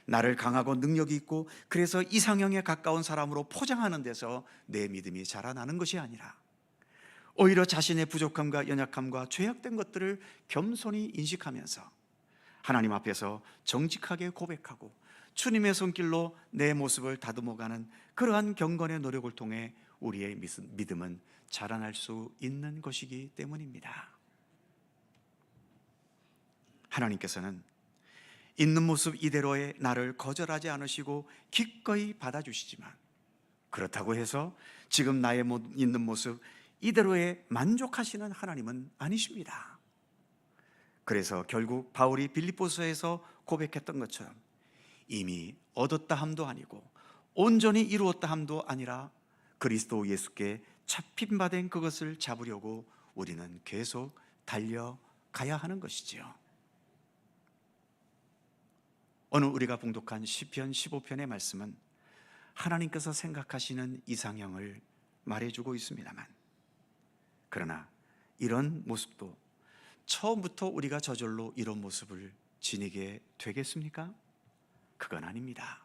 [SPEAKER 1] 나를 강하고 능력이 있고 그래서 이상형에 가까운 사람으로 포장하는 데서 내 믿음이 자라나는 것이 아니라 오히려 자신의 부족함과 연약함과 죄악된 것들을 겸손히 인식하면서 하나님 앞에서 정직하게 고백하고 주님의 손길로 내 모습을 다듬어가는 그러한 경건의 노력을 통해 우리의 믿음은 자라날 수 있는 것이기 때문입니다. 하나님께서는 있는 모습 이대로의 나를 거절하지 않으시고 기꺼이 받아주시지만 그렇다고 해서 지금 나의 있는 모습 이대로에 만족하시는 하나님은 아니십니다. 그래서 결국 바울이 빌립보서에서 고백했던 것처럼 이미 얻었다 함도 아니고 온전히 이루었다 함도 아니라 그리스도 예수께 잡힌 바 된 그것을 잡으려고 우리는 계속 달려가야 하는 것이지요. 오늘 우리가 봉독한 시편 15편의 말씀은 하나님께서 생각하시는 이상형을 말해주고 있습니다만, 그러나 이런 모습도 처음부터 우리가 저절로 이런 모습을 지니게 되겠습니까? 그건 아닙니다.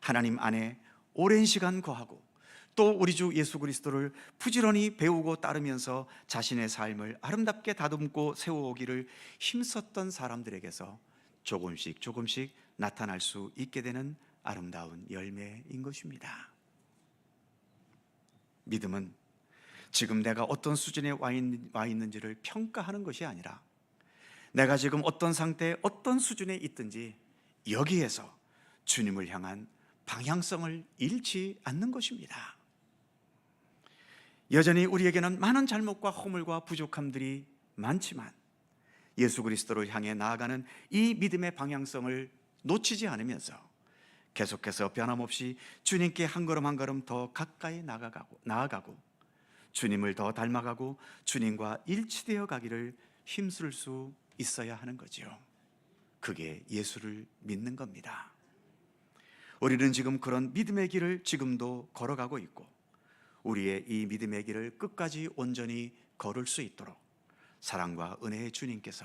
[SPEAKER 1] 하나님 안에 오랜 시간 거하고 또 우리 주 예수 그리스도를 부지런히 배우고 따르면서 자신의 삶을 아름답게 다듬고 세워오기를 힘썼던 사람들에게서 조금씩 나타날 수 있게 되는 아름다운 열매인 것입니다. 믿음은 지금 내가 어떤 수준에 와 있는지를 평가하는 것이 아니라 내가 지금 어떤 상태에 어떤 수준에 있든지 여기에서 주님을 향한 방향성을 잃지 않는 것입니다. 여전히 우리에게는 많은 잘못과 허물과 부족함들이 많지만 예수 그리스도를 향해 나아가는 이 믿음의 방향성을 놓치지 않으면서 계속해서 변함없이 주님께 한 걸음 한 걸음 더 가까이 나아가고 주님을 더 닮아가고 주님과 일치되어 가기를 힘쓸 수 있어야 하는 거죠. 그게 예수를 믿는 겁니다. 우리는 지금 그런 믿음의 길을 지금도 걸어가고 있고 우리의 이 믿음의 길을 끝까지 온전히 걸을 수 있도록 사랑과 은혜의 주님께서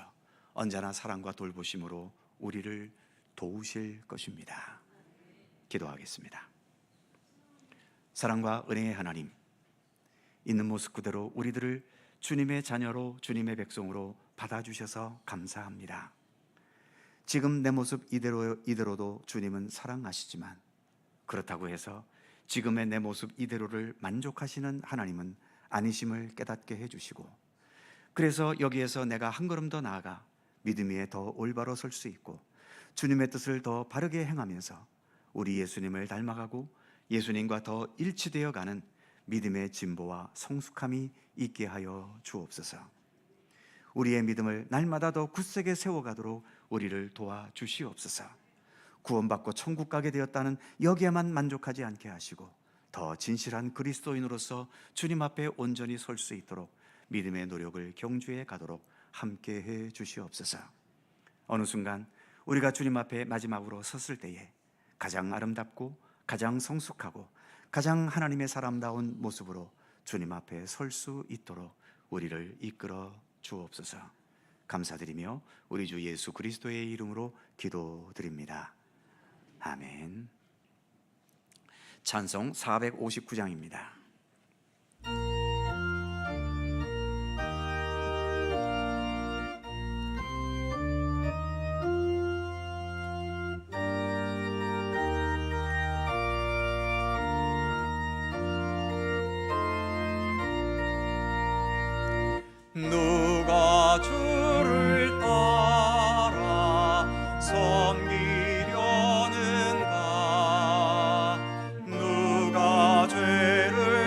[SPEAKER 1] 언제나 사랑과 돌보심으로 우리를 도우실 것입니다. 기도하겠습니다. 사랑과 은혜의 하나님, 있는 모습 그대로 우리들을 주님의 자녀로 주님의 백성으로 받아주셔서 감사합니다. 지금 내 모습 이대로도 주님은 사랑하시지만 그렇다고 해서 지금의 내 모습 이대로를 만족하시는 하나님은 아니심을 깨닫게 해주시고 그래서 여기에서 내가 한 걸음 더 나아가 믿음 위에 더 올바로 설 수 있고 주님의 뜻을 더 바르게 행하면서 우리 예수님을 닮아가고 예수님과 더 일치되어 가는 믿음의 진보와 성숙함이 있게 하여 주옵소서. 우리의 믿음을 날마다 더 굳세게 세워가도록 우리를 도와주시옵소서. 구원받고 천국 가게 되었다는 여기에만 만족하지 않게 하시고 더 진실한 그리스도인으로서 주님 앞에 온전히 설 수 있도록 믿음의 노력을 경주해 가도록 함께해 주시옵소서. 어느 순간 우리가 주님 앞에 마지막으로 섰을 때에 가장 아름답고 가장 성숙하고 가장 하나님의 사람다운 모습으로 주님 앞에 설 수 있도록 우리를 이끌어 주옵소서. 감사드리며 우리 주 예수 그리스도의 이름으로 기도드립니다. 아멘. 찬송 459장입니다.
[SPEAKER 2] 누가 주를 따라 섬기려는가? 누가 죄를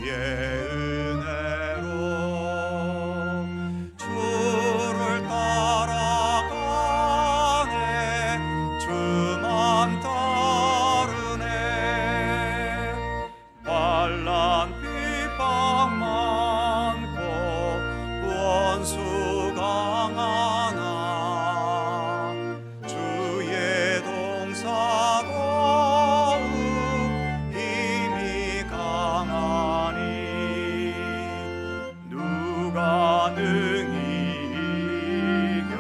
[SPEAKER 1] 주의 은혜로 주를 따라가네 주만 따르네 환난 비방 많고 원수 강하나 주의 동사 더욱 힘이 강하니 누가 능히 이겨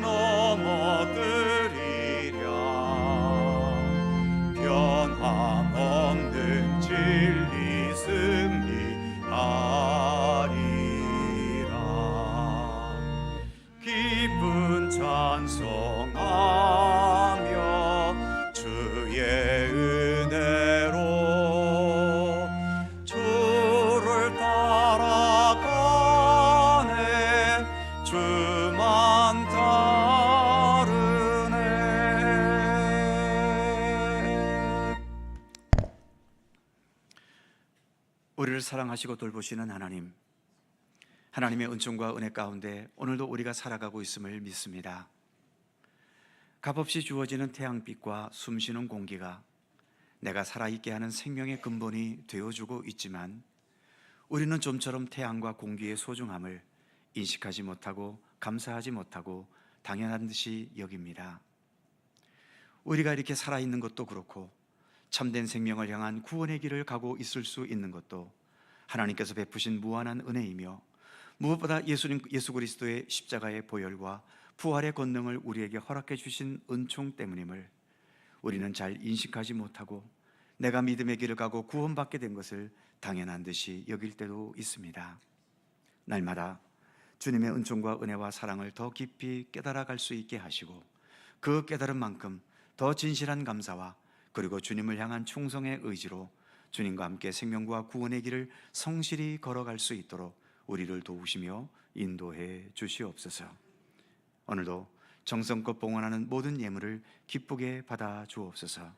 [SPEAKER 1] 넘어뜨리랴 변함없는 진리 승리하리라 기쁜 찬송하며 주의 은혜로 주를 따라가네 주만 따르네. 우리를 사랑하시고 돌보시는 하나님, 하나님의 은총과 은혜 가운데 오늘도 우리가 살아가고 있음을 믿습니다. 값없이 주어지는 태양빛과 숨쉬는 공기가 내가 살아있게 하는 생명의 근본이 되어주고 있지만 우리는 좀처럼 태양과 공기의 소중함을 인식하지 못하고 감사하지 못하고 당연한 듯이 여깁니다. 우리가 이렇게 살아있는 것도 그렇고 참된 생명을 향한 구원의 길을 가고 있을 수 있는 것도 하나님께서 베푸신 무한한 은혜이며 무엇보다 예수 그리스도의 십자가의 보혈과 부활의 권능을 우리에게 허락해 주신 은총 때문임을 우리는 잘 인식하지 못하고 내가 믿음의 길을 가고 구원받게 된 것을 당연한 듯이 여길 때도 있습니다. 날마다 주님의 은총과 은혜와 사랑을 더 깊이 깨달아갈 수 있게 하시고 그 깨달은 만큼 더 진실한 감사와 그리고 주님을 향한 충성의 의지로 주님과 함께 생명과 구원의 길을 성실히 걸어갈 수 있도록 우리를 도우시며 인도해 주시옵소서. 오늘도 정성껏 봉헌하는 모든 예물을 기쁘게 받아 주옵소서.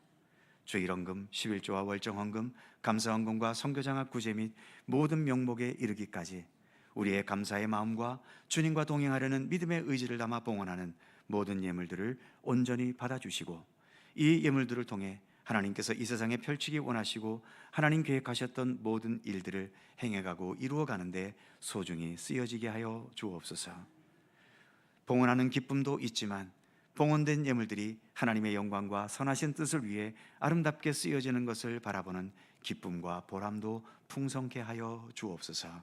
[SPEAKER 1] 주일헌금, 11조와 월정헌금, 감사헌금과 선교장학 구제 및 모든 명목에 이르기까지 우리의 감사의 마음과 주님과 동행하려는 믿음의 의지를 담아 봉헌하는 모든 예물들을 온전히 받아주시고 이 예물들을 통해 하나님께서 이 세상에 펼치기 원하시고 하나님 계획하셨던 모든 일들을 행해가고 이루어가는데 소중히 쓰여지게 하여 주옵소서. 봉헌하는 기쁨도 있지만 봉헌된 예물들이 하나님의 영광과 선하신 뜻을 위해 아름답게 쓰여지는 것을 바라보는 기쁨과 보람도 풍성케 하여 주옵소서.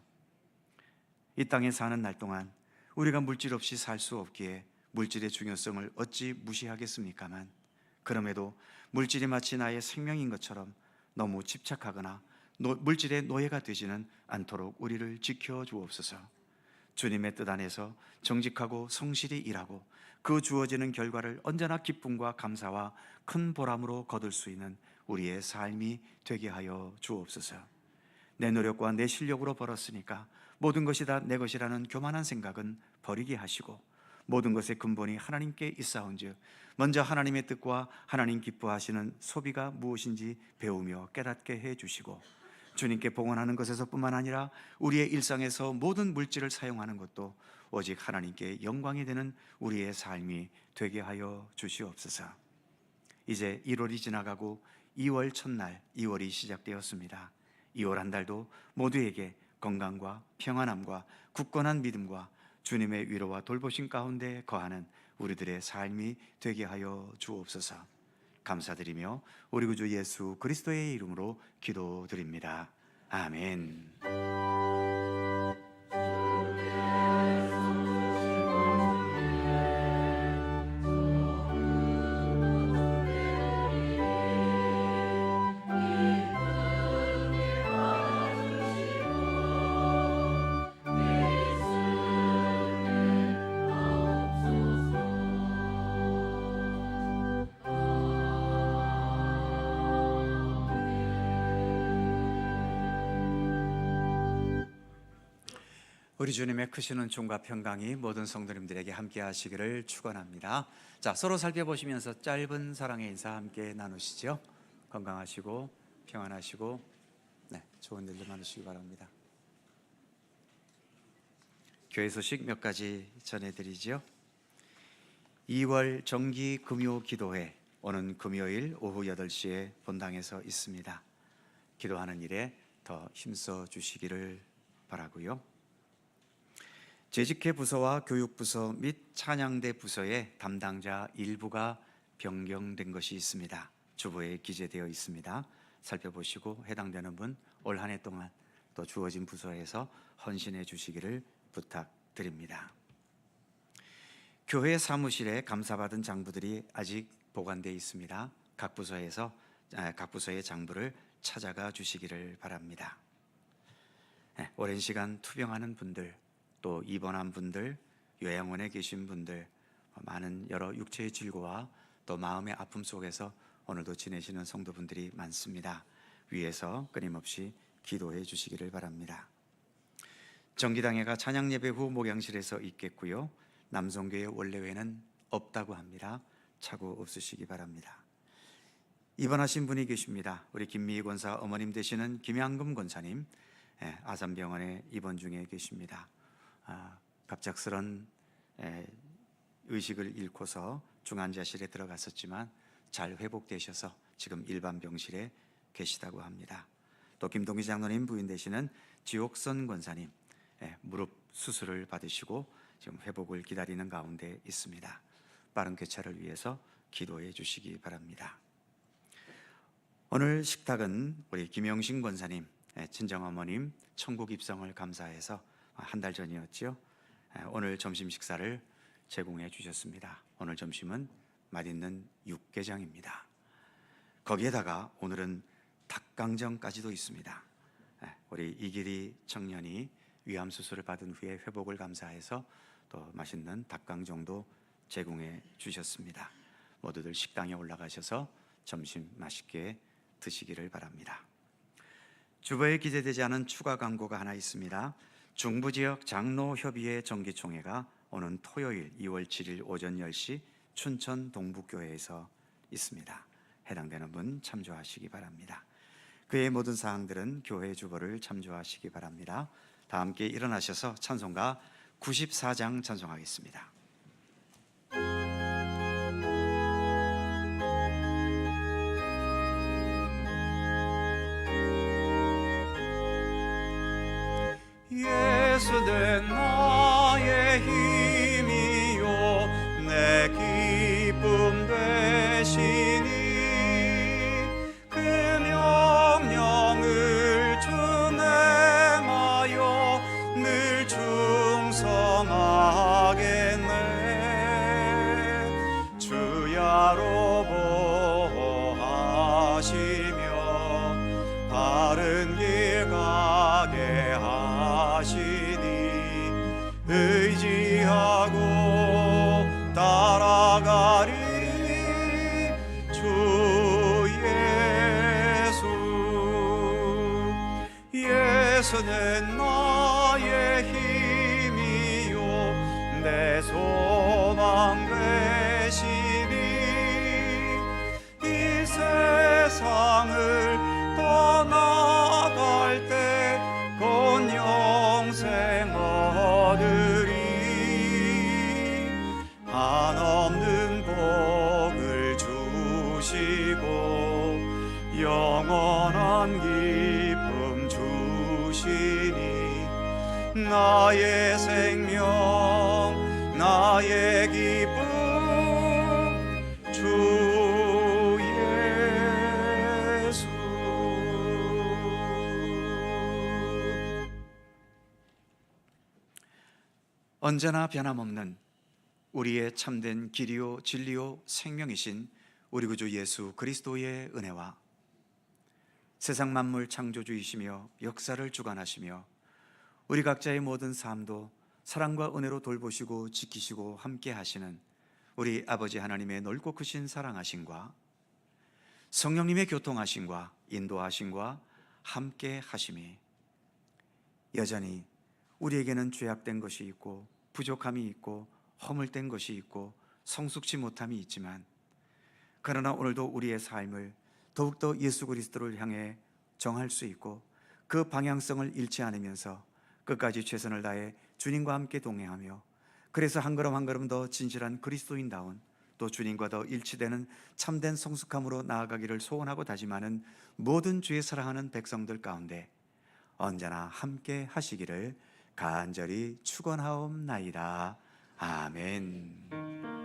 [SPEAKER 1] 이 땅에 사는 날 동안 우리가 물질 없이 살 수 없기에 물질의 중요성을 어찌 무시하겠습니까만 그럼에도 물질이 마치 나의 생명인 것처럼 너무 집착하거나 물질의 노예가 되지는 않도록 우리를 지켜주옵소서. 주님의 뜻 안에서 정직하고 성실히 일하고 그 주어지는 결과를 언제나 기쁨과 감사와 큰 보람으로 거둘 수 있는 우리의 삶이 되게 하여 주옵소서. 내 노력과 내 실력으로 벌었으니까 모든 것이 다 내 것이라는 교만한 생각은 버리게 하시고 모든 것의 근본이 하나님께 있사온즉 먼저 하나님의 뜻과 하나님 기뻐하시는 소비가 무엇인지 배우며 깨닫게 해주시고 주님께 봉헌하는 것에서뿐만 아니라 우리의 일상에서 모든 물질을 사용하는 것도 오직 하나님께 영광이 되는 우리의 삶이 되게 하여 주시옵소서. 이제 1월이 지나가고 2월 첫날 2월이 시작되었습니다. 2월 한 달도 모두에게 건강과 평안함과 굳건한 믿음과 주님의 위로와 돌보심 가운데 거하는 우리들의 삶이 되게 하여 주옵소서. 감사드리며 우리 구주 예수 그리스도의 이름으로 기도드립니다. 아멘. 우리 주님의 크신 은총과 평강이 모든 성도님들에게 함께 하시기를 축원합니다. 자, 서로 살펴보시면서 짧은 사랑의 인사 함께 나누시죠. 건강하시고 평안하시고 좋은 일들 많으시기 바랍니다. 교회 소식 몇 가지 전해드리죠. 2월 정기 금요 기도회 오는 금요일 오후 8시에 본당에서 있습니다. 기도하는 일에 더 힘써 주시기를 바라고요. 재직회 부서와 교육부서 및 찬양대 부서의 담당자 일부가 변경된 것이 있습니다. 주보에 기재되어 있습니다. 살펴보시고 해당되는 분 올 한 해 동안 또 주어진 부서에서 헌신해 주시기를 부탁드립니다. 교회 사무실에 감사받은 장부들이 아직 보관되어 있습니다. 각 부서의 장부를 찾아가 주시기를 바랍니다. 오랜 시간 투병하는 분들, 또 입원한 분들, 요양원에 계신 분들, 많은 여러 육체의 질고와 또 마음의 아픔 속에서 오늘도 지내시는 성도분들이 많습니다. 위에서 끊임없이 기도해 주시기를 바랍니다. 정기당회가 찬양 예배 후 목양실에서 있겠고요. 남성교회 원래회는 없다고 합니다. 착오 없으시기 바랍니다. 입원하신 분이 계십니다. 우리 김미희 권사 어머님 되시는 김양금 권사님, 아산병원에 입원 중에 계십니다. 갑작스런 의식을 잃고서 중환자실에 들어갔었지만 잘 회복되셔서 지금 일반 병실에 계시다고 합니다. 또 김동기 장로님 부인 되시는 지옥선 권사님, 무릎 수술을 받으시고 지금 회복을 기다리는 가운데 있습니다. 빠른 쾌차를 위해서 기도해 주시기 바랍니다. 오늘 식탁은 우리 김영신 권사님, 친정어머님 천국 입성을 감사해서 한 달 전이었죠. 오늘 점심 식사를 제공해 주셨습니다. 오늘 점심은 맛있는 육개장입니다. 거기에다가 오늘은 닭강정까지도 있습니다. 우리 이길이 청년이 위암 수술을 받은 후에 회복을 감사해서 또 맛있는 닭강정도 제공해 주셨습니다. 모두들 식당에 올라가셔서 점심 맛있게 드시기를 바랍니다. 주보에 기재되지 않은 추가 광고가 하나 있습니다. 중부지역 장로협의회 정기총회가 오는 토요일 2월 7일 오전 10시 춘천 동북교회에서 있습니다. 해당되는 분 참조하시기 바랍니다. 그의 모든 사항들은 교회 주보를 참조하시기 바랍니다. 다 함께 일어나셔서 찬송가 94장 찬송하겠습니다. 예수는 나의 힘이요 내 기쁨 되시니 그 명령을 준행하여 늘 충성하겠네. 주야로 보호하시며 바른 길 가게 하시니 의지하고 따라가리. 주 예수는 나의 힘이요 내 소망 되시니 이 세상을 떠나갈 때 곧 영생 얻으리. 한없는 복을 주시고 영원한 기쁨 주시니 나의 생명 나의 기쁨 주 예수. 언제나 변함없는 우리의 참된 길이요 진리요 생명이신 우리 구주 예수 그리스도의 은혜와 세상 만물 창조주이시며 역사를 주관하시며 우리 각자의 모든 삶도 사랑과 은혜로 돌보시고 지키시고 함께 하시는 우리 아버지 하나님의 넓고 크신 사랑하심과 성령님의 교통하심과 인도하심과 함께 하심이 여전히 우리에게는 죄악된 것이 있고 부족함이 있고 허물된 것이 있고 성숙치 못함이 있지만 그러나 오늘도 우리의 삶을 더욱더 예수 그리스도를 향해 정할 수 있고 그 방향성을 잃지 않으면서 끝까지 최선을 다해 주님과 함께 동행하며, 그래서 한 걸음 한 걸음 더 진실한 그리스도인다운, 또 주님과 더 일치되는 참된 성숙함으로 나아가기를 소원하고 다짐하는 모든 주의 사랑하는 백성들 가운데 언제나 함께 하시기를 간절히 축원하옵나이다. 아멘.